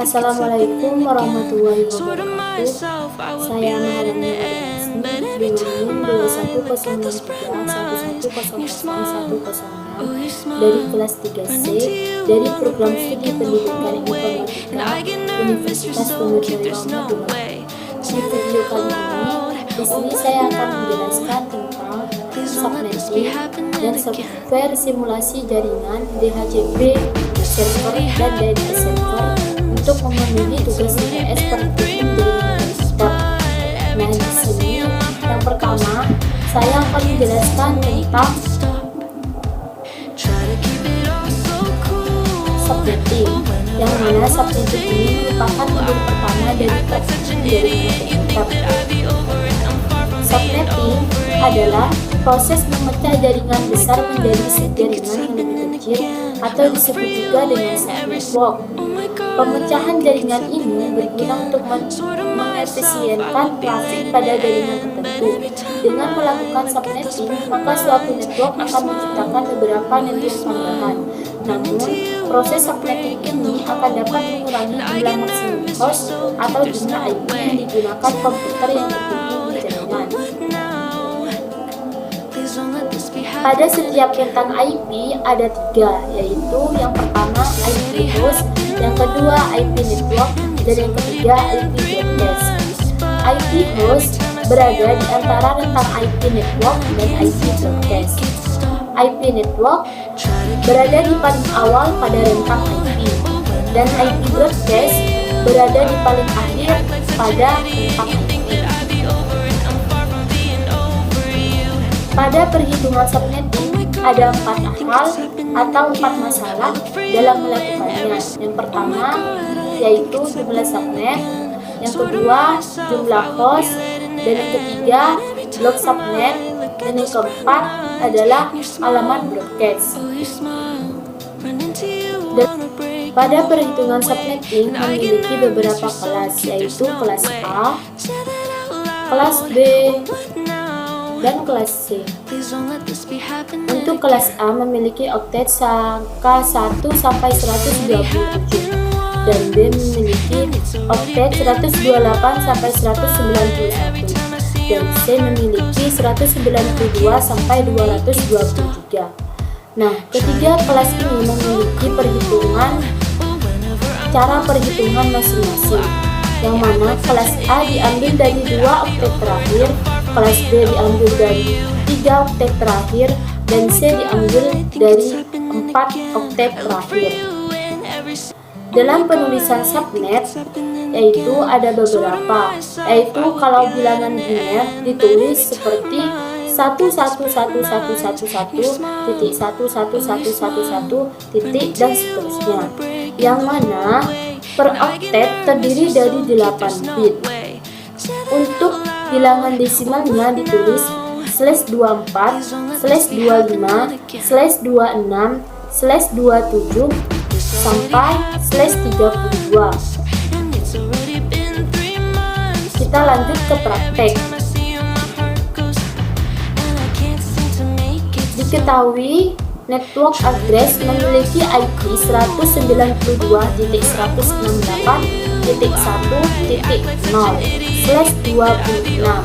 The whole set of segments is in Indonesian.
Assalamualaikum warahmatullahi wabarakatuh. Saya Maharani Adamsni dengan 210311001106 dari kelas 3C dari program studi pendidikan informatika Universitas Penerbangan Madura. Di video kali ini, di sini saya akan menjelaskan tentang subnetting dan software simulasi jaringan DHCP server dan data server untuk memenuhi tugas IPS pendukung jaringan komputer. Nah, di sini yang pertama saya akan menjelaskan tentang subnetting, yang mana subnetting ini merupakan modul pertama dari platform jaringan komputer. Subnetting adalah proses memecah jaringan besar menjadi subjaringan yang lebih kecil atau disebut juga dengan subnetwork. Pemecahan jaringan ini berguna untuk mengefisienkan trafik pada jaringan tertentu. Dengan melakukan subnetting, maka suatu network akan menciptakan beberapa network tambahan. Namun, proses subnetting ini akan dapat mengurangi jumlah maksimum host atau jumlah IP yang digunakan komputer yang terhubung di jaringan. Pada setiap rentang IP ada 3, yaitu yang pertama IP host, yang kedua IP network, dan yang ketiga IP broadcast. IP host berada di antara rentang IP network dan IP broadcast. IP network berada di paling awal pada rentang IP, dan IP broadcast berada di paling akhir pada rentang IP. Pada perhitungan subnetting ada 4 hal atau 4 masalah dalam melakukannya. Yang pertama yaitu jumlah subnet, yang kedua jumlah host, dan yang ketiga blok subnet, dan yang keempat adalah alamat broadcast. Dan pada perhitungan subnetting memiliki beberapa kelas, yaitu kelas A, kelas B, dan kelas C. Untuk kelas A memiliki oktet angka 1 sampai 127 dan B memiliki oktet 128 sampai 191 dan C memiliki 192 sampai 223. Nah, ketiga kelas ini memiliki cara perhitungan masing-masing, yang mana kelas A diambil dari 2 oktet terakhir, kelas B diambil dari 3 oktet terakhir, dan C diambil dari 4 oktet terakhir. Dalam penulisan subnet yaitu ada beberapa, yaitu kalau bilangan biner ditulis seperti 1111111.11111 dan seterusnya, yang mana per oktet terdiri dari 8 bit. Untuk bilangan desimalnya ditulis /24, /25, /26, /27 sampai /32. Kita lanjut ke praktek. Diketahui network address memiliki IP 192.168.1.0/26.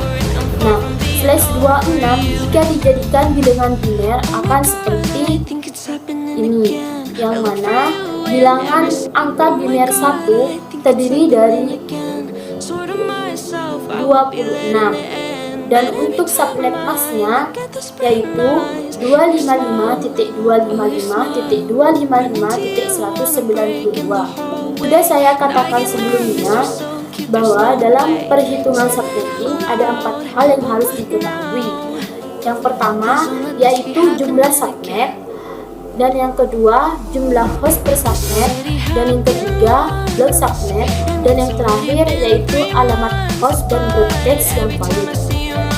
Nah, /26 jika dijadikan bilangan biner akan seperti ini, yang mana bilangan angka biner 1 terdiri dari 26, dan untuk subnet masknya yaitu 255.255.255.192. Sudah saya katakan sebelumnya bahwa dalam perhitungan subnetting ada 4 hal yang harus diketahui. Yang pertama yaitu jumlah subnet, dan yang kedua jumlah host per subnet, dan yang ketiga blok subnet, dan yang terakhir yaitu alamat host dan broadcast yang valid.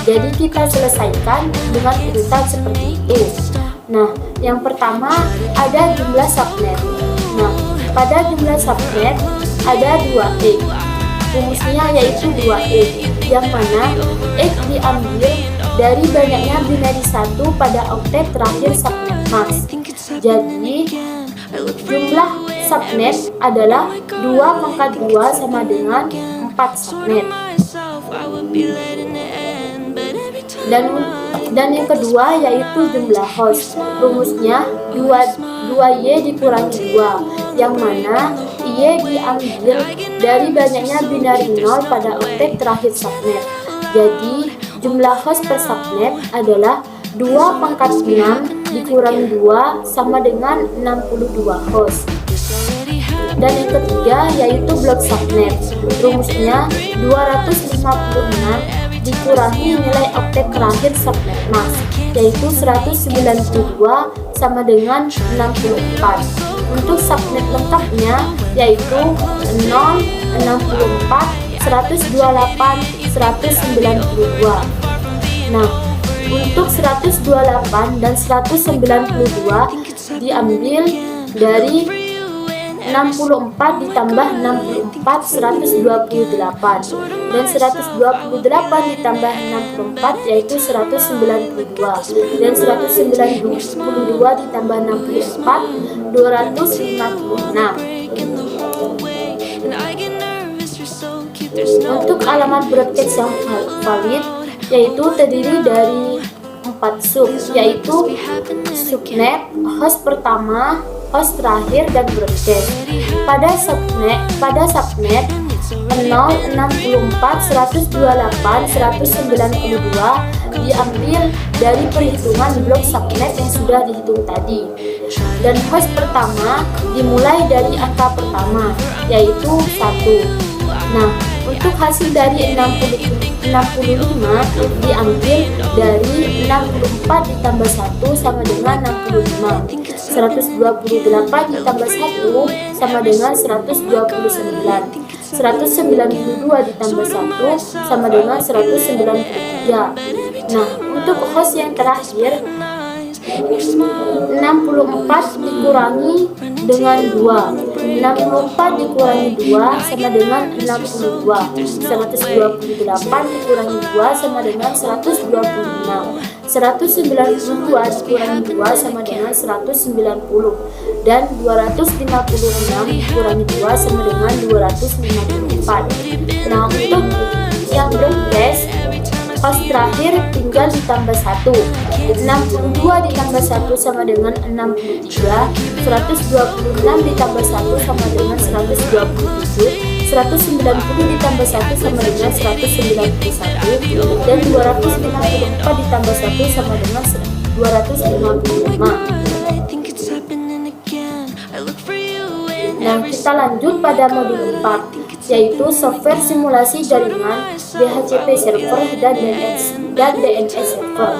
Jadi kita selesaikan dengan urutan seperti itu. Nah, yang pertama ada jumlah subnet. Nah, pada jumlah subnet ada 2 X. Rumusnya yaitu 2X, yang mana X diambil dari banyaknya binari 1 pada oktet terakhir subnet mask. Jadi jumlah subnet adalah 2 pangkat 2 sama dengan 4 subnet. Dan yang kedua yaitu jumlah host. Rumusnya 2Y dikurangi 2, yang mana Y diambil dari banyaknya binari 0 pada oktet terakhir subnet. Jadi jumlah host per subnet adalah 2 pangkat 6 dikurangi 2 sama dengan 62 host. Dan yang ketiga yaitu blok subnet. Rumusnya 256 dikurangi nilai oktet terakhir subnet mask, yaitu 192 sama dengan 64. Untuk subnet lengkapnya yaitu 0, 64, 128, 192. Nah, untuk 128 dan 192 diambil dari 64 ditambah 64, 128, dan 128 ditambah 64 yaitu 192, dan 192 ditambah 64 256. Untuk alamat broadcast yang valid yaitu terdiri dari 4 sub, yaitu subnet, host pertama, host terakhir, dan broadcast. Pada subnet 0, 64, 128, 192 diambil dari perhitungan blok subnet yang sudah dihitung tadi. Dan host pertama dimulai dari angka pertama, yaitu 1. Nah, untuk hasil dari 65 diambil dari 64 ditambah 1 sama dengan 65. 128 ditambah 1 sama dengan 129. 192 ditambah 1 sama dengan 193. Nah, untuk host yang terakhir 64 dikurangi dengan 2. 64 dikurangi 2 sama dengan 62. 128 dikurangi 2 sama dengan 126. 192 dikurangi 2 sama dengan 190. Dan 256 dikurangi 2 sama dengan 254. Nah, untuk yang broadcast, host terakhir tinggal ditambah 1. 62 ditambah 1 sama dengan 63. 126 ditambah 1 sama dengan 127. 190 ditambah 1 sama dengan 191. Dan 254 ditambah 1 sama dengan 255. Nah, kita lanjut pada modul 4, yaitu software simulasi jaringan, DHCP server, dan DNS server.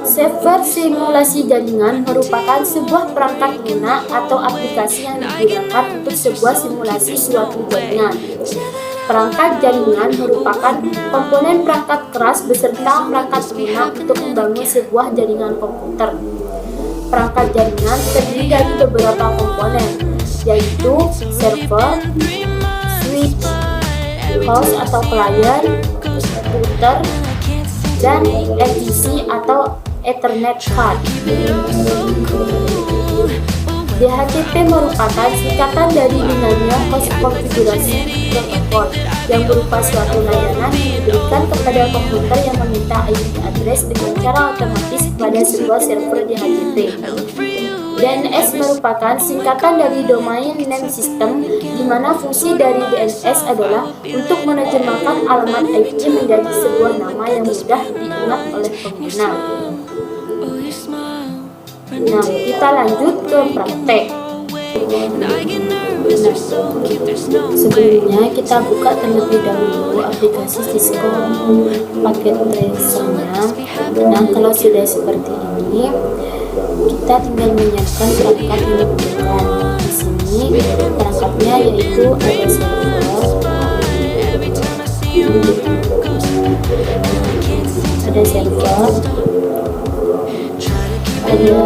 Software simulasi jaringan merupakan sebuah perangkat lunak atau aplikasi yang digunakan untuk sebuah simulasi suatu jaringan. Perangkat jaringan merupakan komponen perangkat keras beserta perangkat lunak untuk membangun sebuah jaringan komputer. Perangkat jaringan terdiri dari beberapa komponen, yaitu server, switch, host atau client, router, dan ETC atau Ethernet card. DHCP merupakan singkatan dari Binary Host Configuration Protocol, yang berupa suatu layanan yang diberikan kepada komputer yang meminta IP address dengan cara otomatis kepada sebuah server DHCP. DNS merupakan singkatan dari Domain Name System, di mana fungsi dari DNS adalah untuk menerjemahkan alamat IP menjadi sebuah nama yang mudah diingat oleh pengguna. Nah, kita lanjut ke praktek. Sebelumnya kita buka terlebih dahulu aplikasi Cisco paket tracernya. Nah, kalau sudah seperti ini, kita tinggal menyiapkan perangkat yang dibutuhkan. Di sini perangkatnya yaitu ada server, ada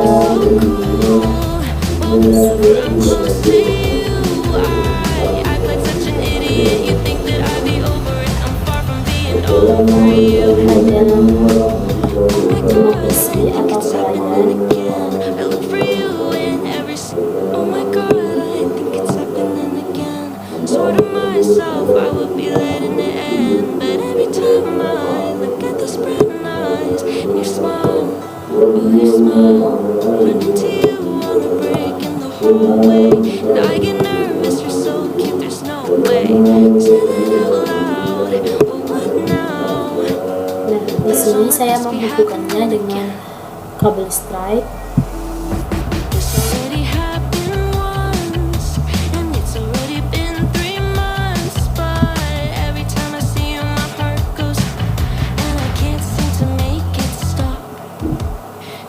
PC atau client, would be late in the end. But every time I look at those brown eyes and your smile, oh your smile, run into you on the break in the hallway, and I get nervous. You're so cute, there's no way. Say that out loud. Well, what now? Nah, di sini saya menghubungkannya dengan kabel stripe. This already happened once, and it's already been 3 months. But every time I see you, my heart goes, and I can't seem to make it stop.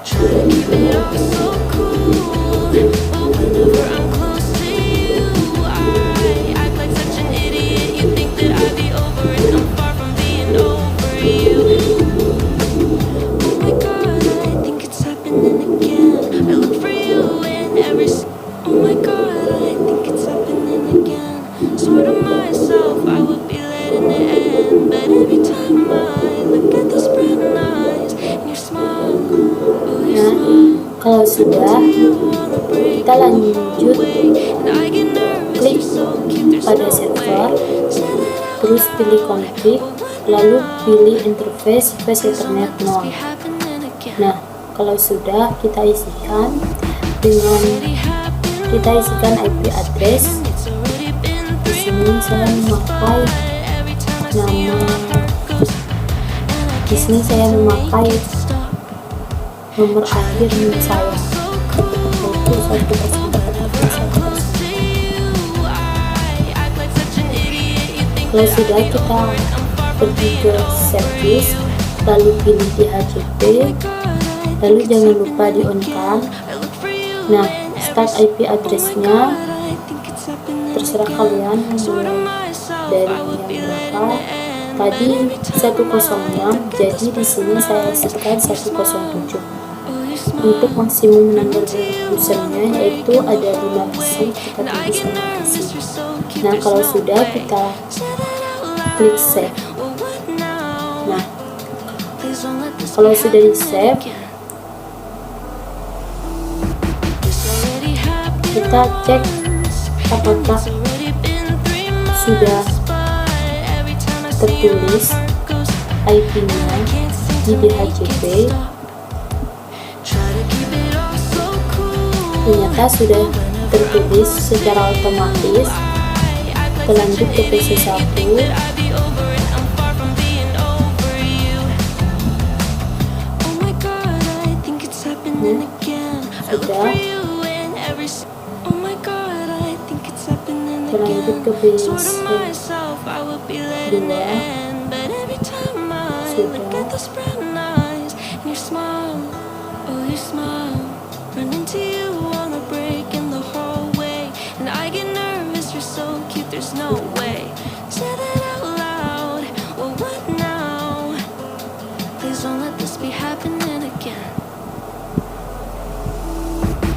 Try to keep it all so cool, but whenever I'm close to you, I act like such an idiot. You think that I'd be over it? I'm far from being over you. Oh my God, I think it's happening again. I look for you in every. Oh my God, I think it's happening again. Swear to myself I would be letting it end, but every time I look at those brown eyes and your smile, oh your Nah, smile. kalau sudah, kita lanjut klik pada server, terus pilih config, lalu pilih interface face Ethernet 0. Nah, kalau sudah, kita isikan IP address. Di sini saya memakai nomor akhir NIM saya, yaitu 1. Kalau sudah, kita pergi ke service, lalu pilih DHCP, lalu jangan lupa di on kan. Nah, start IP address-nya terserah kalian mulai dari yang berapa. Tadi 106, jadi di sini saya setel 107. Untuk maksimum number usernya yaitu ada 5 PC, kita tunggu sampai PC. Nah, kalau sudah, kita klik save. Nah, kalau sudah di save, kita cek apakah sudah tertulis IP-nya di DHCP. Ternyata sudah tertulis secara otomatis. Kita lanjut ke PC 1. Sudah. Lanjut ke PC 2.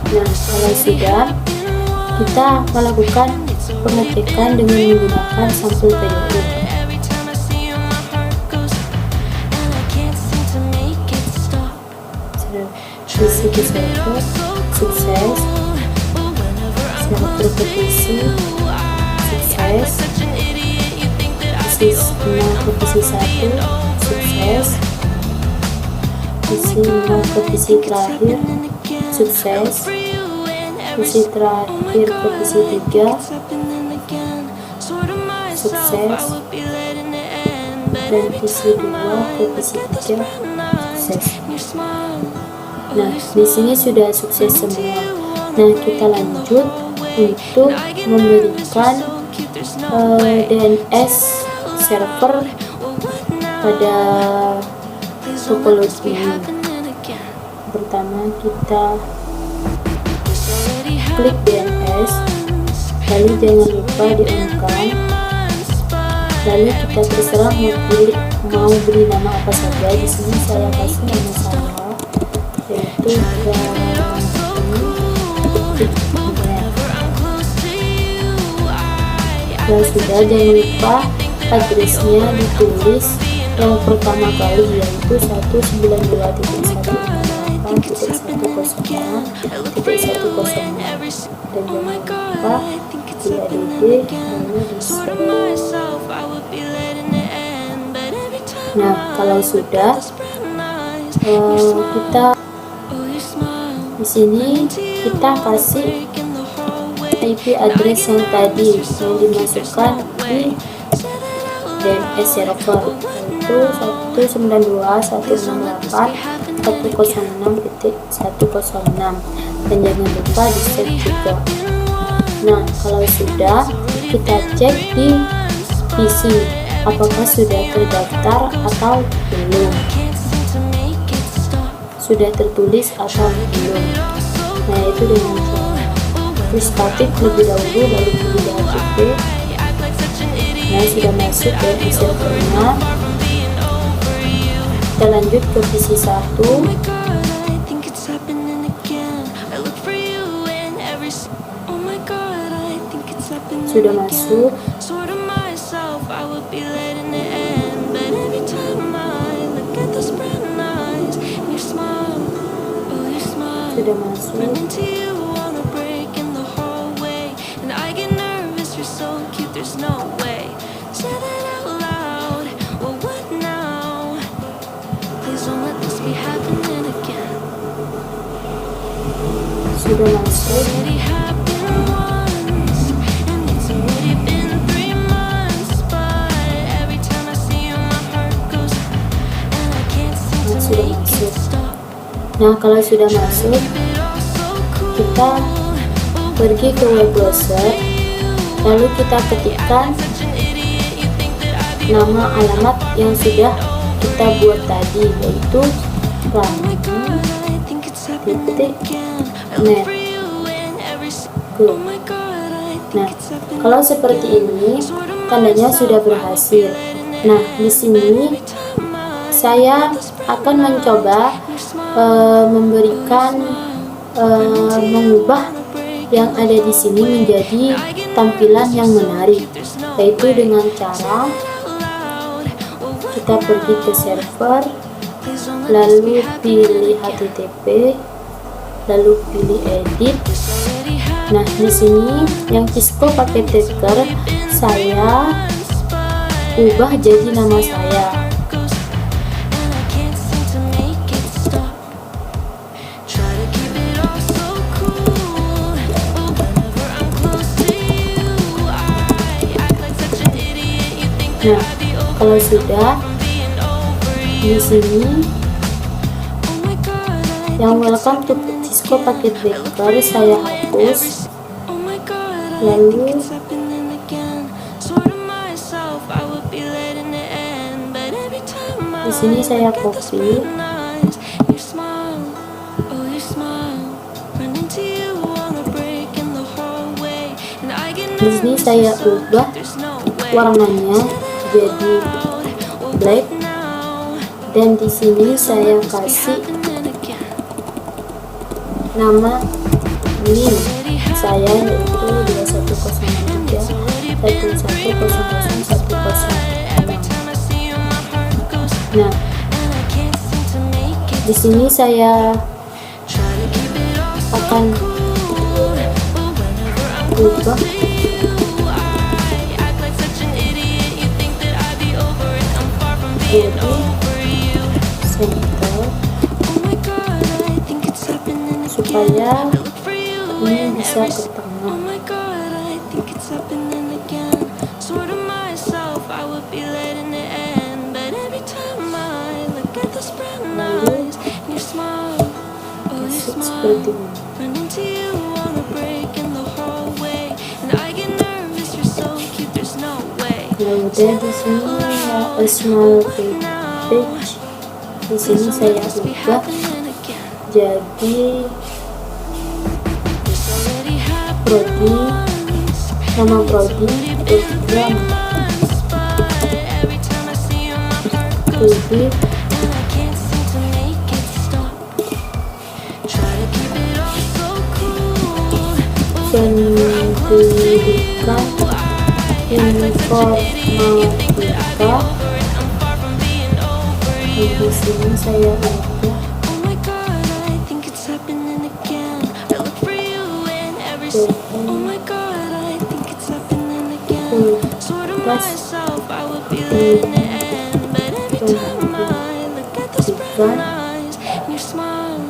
Nah, kalau sudah, kita melakukan pengecekan dengan menggunakan sampel PDU. Isi server sukses, server petisi sukses, isi petisi 1 sukses, isi petisi terakhir sukses, isi terakhir petisi 3 sukses, dan isi 2 petisi 3 sukses. Nah, di sini sudah sukses semua. Nah, kita lanjut untuk memberikan DNS server pada topologi ini. Pertama, kita klik DNS, lalu jangan lupa di-on-kan, lalu kita terserah mau beri nama apa saja. Di sini saya kasih nama saya, yaitu dan sudah, jangan lupa addressnya ditulis yang pertama kali, yaitu 192.168.1.1.1.0, dan jangan lupa ADD, lalu di Sort of save. myself, I would be letting it end, but every time Nah, kalau sudah kita oh, you smile. di sini kita kasih IP address yang tadi yang dimasukkan di DNS server, yaitu 192.168.106.106, dan jangan lupa di save juga. Nah, kalau sudah, kita cek di PC apakah sudah terdaftar atau belum, sudah tertulis atau belum. Nah, itu dengan cara restart lebih dahulu, lalu pilih DHCP. Nah, sudah masuk ke servernya. Kita lanjut ke PC 1. Sudah masuk. Sudah masuk. Sudah masuk. Nah, kalau sudah masuk, kita pergi ke web browser, lalu kita ketikkan nama alamat yang sudah kita buat tadi, yaitu rami.net. Nah, kalau seperti ini, tandanya sudah berhasil. Nah, di sini saya akan mencoba mengubah yang ada di sini menjadi tampilan yang menarik, yaitu dengan cara kita pergi ke server, lalu pilih HTTP, lalu pilih edit. Nah, di sini yang Cisco pakai tagger saya ubah jadi nama saya. Nah, kalau sudah, di sini yang welcome to Cisco paket backer saya hapus, lalu di sini saya copy, di sini saya ubah warnanya jadi black, dan di sini saya kasih nama NIM saya, yaitu 2103.1100.106. Nah, di sini saya akan ubah jadi center supaya ini bisa ke tengah. Lalu kasih seperti ini. Kemudian di sini ya small page, di sini saya ubah jadi prodi, nama prodi program prodi, pendidikan informatika. Di sini saya ubah letting it end. But every time I look at those brown eyes and your smile,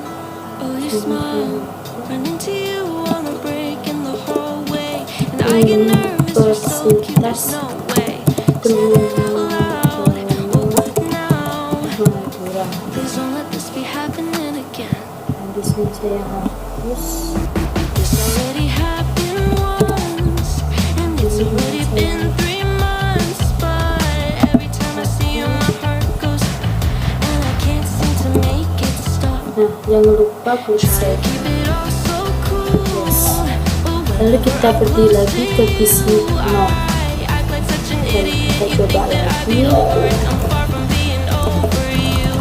oh your smile, run into you on the break in the hallway, and I get nervous, you're so cute, there's no way. Say that out loud, well what now? Madura. Please don't let this be happening again. Di sini saya hapus. This already happened once, and it's already been 3 months. But every time I see you, my heart goes, and I can't seem to make it stop. Nah, jangan lupa klik Try to save. keep it all so cool. Yes. Oh, Lalu kita pergi lagi ke PC no. I act like such an idiot. Kita You coba think that I'd lagi. be over it? I'm far from being over you.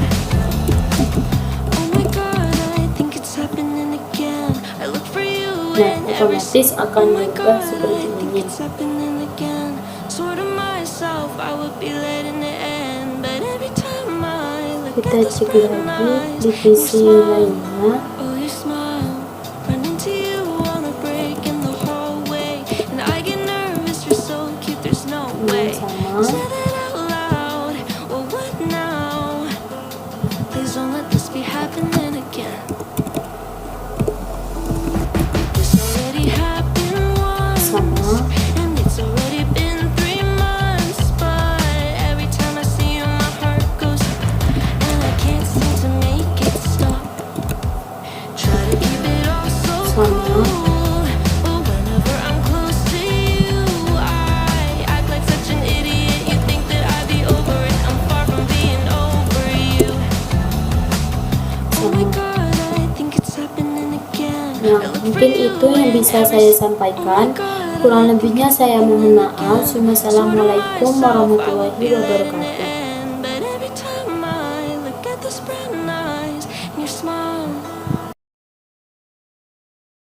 Oh my God, I think it's happening again. I look for you Nah, in every otomatis akan Oh my berubah God, seperti I think ini. it's happening again. Sort of myself, I would be letting it end, but every time I look Kita at those cek brown lagi eyes, di your PC smile, lainnya. oh your smile, run into you on the break in the hallway, and I get nervous. You're so cute, there's no way. Sama. Say that out loud. Well, what now? Please don't let this be happening again. This already happened once, Sama. and it's already been 3 months. But every time I see you, my heart goes, and I can't seem to make it stop. Try to keep it all so Sama. cool, but whenever I'm close to you, I act like such an idiot. You think that I'd be over it? I'm far from being over you. Oh my God, I think it's happening again. Nah, mungkin itu yang bisa saya sampaikan. Kurang lebihnya saya mohon maaf. Wassalamualaikum warahmatullahi wabarakatuh. But every time I look at those brown eyes and your smile,